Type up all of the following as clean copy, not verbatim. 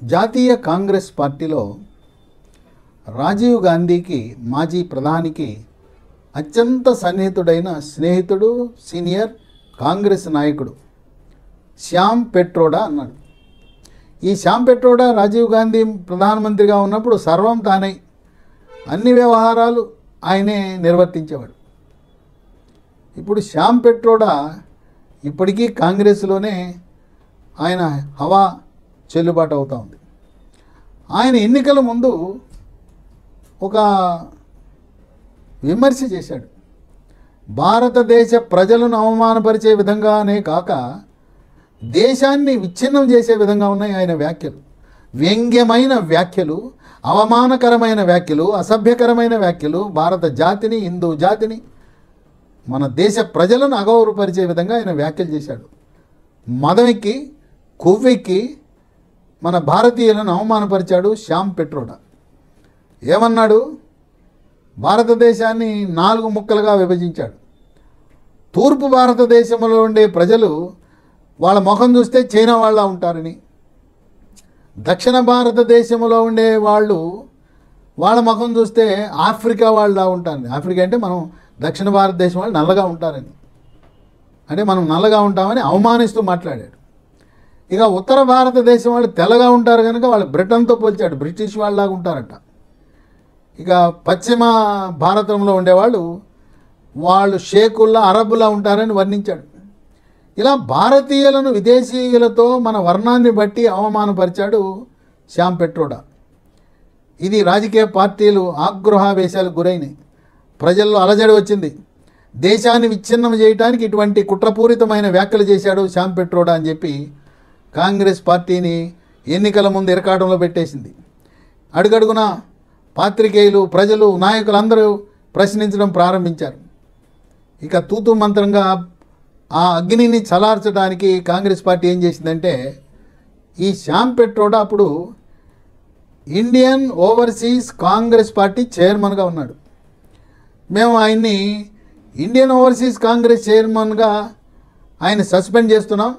జాతీయ కాంగ్రెస్ పార్టీలో రాజీవ్ గాంధీకి మాజీ ప్రధానికి అత్యంత సన్నిహితుడైన స్నేహితుడు సీనియర్ కాంగ్రెస్ నాయకుడు శ్యామ్ పెట్రోడా అన్నాడు. ఈ శ్యామ్ పెట్రోడా రాజీవ్ గాంధీ ప్రధానమంత్రిగా ఉన్నప్పుడు సర్వం తానై అన్ని వ్యవహారాలు ఆయనే నిర్వర్తించేవాడు. ఇప్పుడు శ్యామ్ పెట్రోడా ఇప్పటికీ కాంగ్రెస్లోనే ఆయన హవా చెల్లుబాటు అవుతూ ఉంది. ఆయన ఎన్నికల ముందు ఒక విమర్శ చేశాడు. భారతదేశ ప్రజలను అవమానపరిచే విధంగానే కాక దేశాన్ని విచ్ఛిన్నం చేసే విధంగా ఉన్నాయి ఆయన వ్యాఖ్యలు. వ్యంగ్యమైన వ్యాఖ్యలు, అవమానకరమైన వ్యాఖ్యలు, అసభ్యకరమైన వ్యాఖ్యలు, భారత జాతిని, హిందూ జాతిని, మన దేశ ప్రజలను అగౌరవపరిచే విధంగా ఆయన వ్యాఖ్యలు చేశాడు. మదమెక్కి కొవ్వెక్కి మన భారతీయులను అవమానపరిచాడు శ్యామ్ పెట్రోడా. ఏమన్నాడు? భారతదేశాన్ని 4 ముక్కలుగా విభజించాడు. తూర్పు భారతదేశంలో ఉండే ప్రజలు వాళ్ళ ముఖం చూస్తే చైనా వాళ్ళ ఉంటారని, దక్షిణ భారతదేశంలో ఉండే వాళ్ళు వాళ్ళ ముఖం చూస్తే ఆఫ్రికా వాళ్ళ ఉంటారని. ఆఫ్రికా అంటే మనం దక్షిణ భారతదేశం వాళ్ళు నల్లగా ఉంటారని, అంటే మనం నల్లగా ఉంటామని అవమానిస్తూ మాట్లాడాడు. ఇక ఉత్తర భారతదేశం వాళ్ళు తెల్లగా ఉంటారు కనుక వాళ్ళు బ్రిటన్తో పోల్చాడు, బ్రిటిష్ వాళ్ళలాగా ఉంటారట. ఇక పశ్చిమ భారతంలో ఉండేవాళ్ళు వాళ్ళు షేకుల్లా అరబ్బులా ఉంటారని వర్ణించాడు. ఇలా భారతీయులను విదేశీయులతో మన వర్ణాన్ని బట్టి అవమానపరిచాడు శ్యామ్ పెట్రోడా. ఇది రాజకీయ పార్టీలు ఆగ్రహావేశాలకు గురైనాయి. ప్రజల్లో అలజడి వచ్చింది. దేశాన్ని విచ్ఛిన్నం చేయడానికి ఇటువంటి కుట్రపూరితమైన వ్యాఖ్యలు చేశాడు శ్యామ్ పెట్రోడా అని చెప్పి కాంగ్రెస్ పార్టీని ఎన్నికల ముందు ఇరకాటంలో పెట్టేసింది. అడుగడుగున పాత్రికేయులు, ప్రజలు, నాయకులు అందరూ ప్రశ్నించడం ప్రారంభించారు. ఇక తూతు మంత్రంగా ఆ అగ్నిని చలార్చడానికి కాంగ్రెస్ పార్టీ ఏం చేసిందంటే, ఈ శ్యామ్ పెట్రోడా అప్పుడు ఇండియన్ ఓవర్సీస్ కాంగ్రెస్ పార్టీ చైర్మన్గా ఉన్నాడు. మేము ఆయన్ని ఇండియన్ ఓవర్సీస్ కాంగ్రెస్ చైర్మన్గా ఆయన సస్పెండ్ చేస్తున్నాం.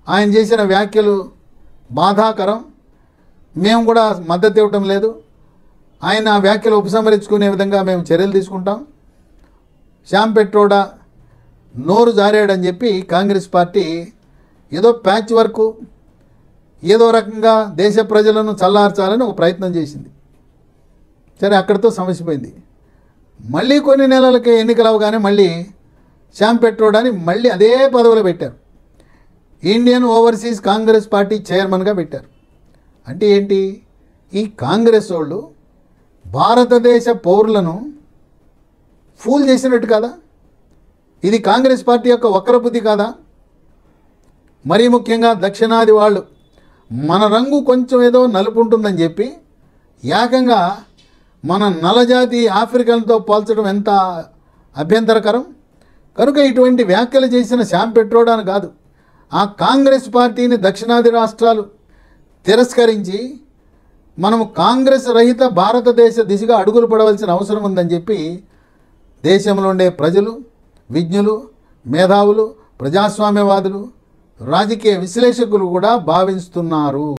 ఆయన చేసిన వ్యాఖ్యలు బాధాకరం, మేము కూడా మద్దతు ఇవ్వటం లేదు. ఆయన ఆ వ్యాఖ్యలు ఉపసంహరించుకునే విధంగా మేము చర్యలు తీసుకుంటాం. శ్యామ్ పెట్రోడా నోరు జారాడని చెప్పి కాంగ్రెస్ పార్టీ ఏదో ప్యాచ్ వర్క్, ఏదో రకంగా దేశ ప్రజలను చల్లార్చాలని ఒక ప్రయత్నం చేసింది. సరే, అక్కడితో సమస్య పోయింది. మళ్ళీ కొన్ని నెలలకి ఎన్నికలు అవగానే మళ్ళీ శ్యామ్ పెట్రోడాని మళ్ళీ అదే పదవిలో పెట్టారు. ఇండియన్ ఓవర్సీస్ కాంగ్రెస్ పార్టీ చైర్మన్గా పెట్టారు. అంటే ఏంటి? ఈ కాంగ్రెస్ వాళ్ళు భారతదేశ పౌరులను ఫూల్ చేసినట్టు కదా? ఇది కాంగ్రెస్ పార్టీ యొక్క వక్రబుద్ధి కాదా? మరీ ముఖ్యంగా దక్షిణాది వాళ్ళు మన రంగు కొంచెం ఏదో నలుపు ఉంటుందని చెప్పి ఏకంగా మన నల్లజాతి ఆఫ్రికన్తో పోల్చడం ఎంత అభ్యంతరకరం. కనుక ఇటువంటి వ్యాఖ్యలు చేసిన శ్యామ్ పెట్రోడాను కాదు, ఆ కాంగ్రెస్ పార్టీని దక్షిణాది రాష్ట్రాలు తిరస్కరించి మనము కాంగ్రెస్ రహిత భారతదేశ దిశగా అడుగులు పడవలసిన అవసరం ఉందని చెప్పి దేశంలో ఉండే ప్రజలు, విజ్ఞులు, మేధావులు, ప్రజాస్వామ్యవాదులు, రాజకీయ విశ్లేషకులు కూడా భావిస్తున్నారు.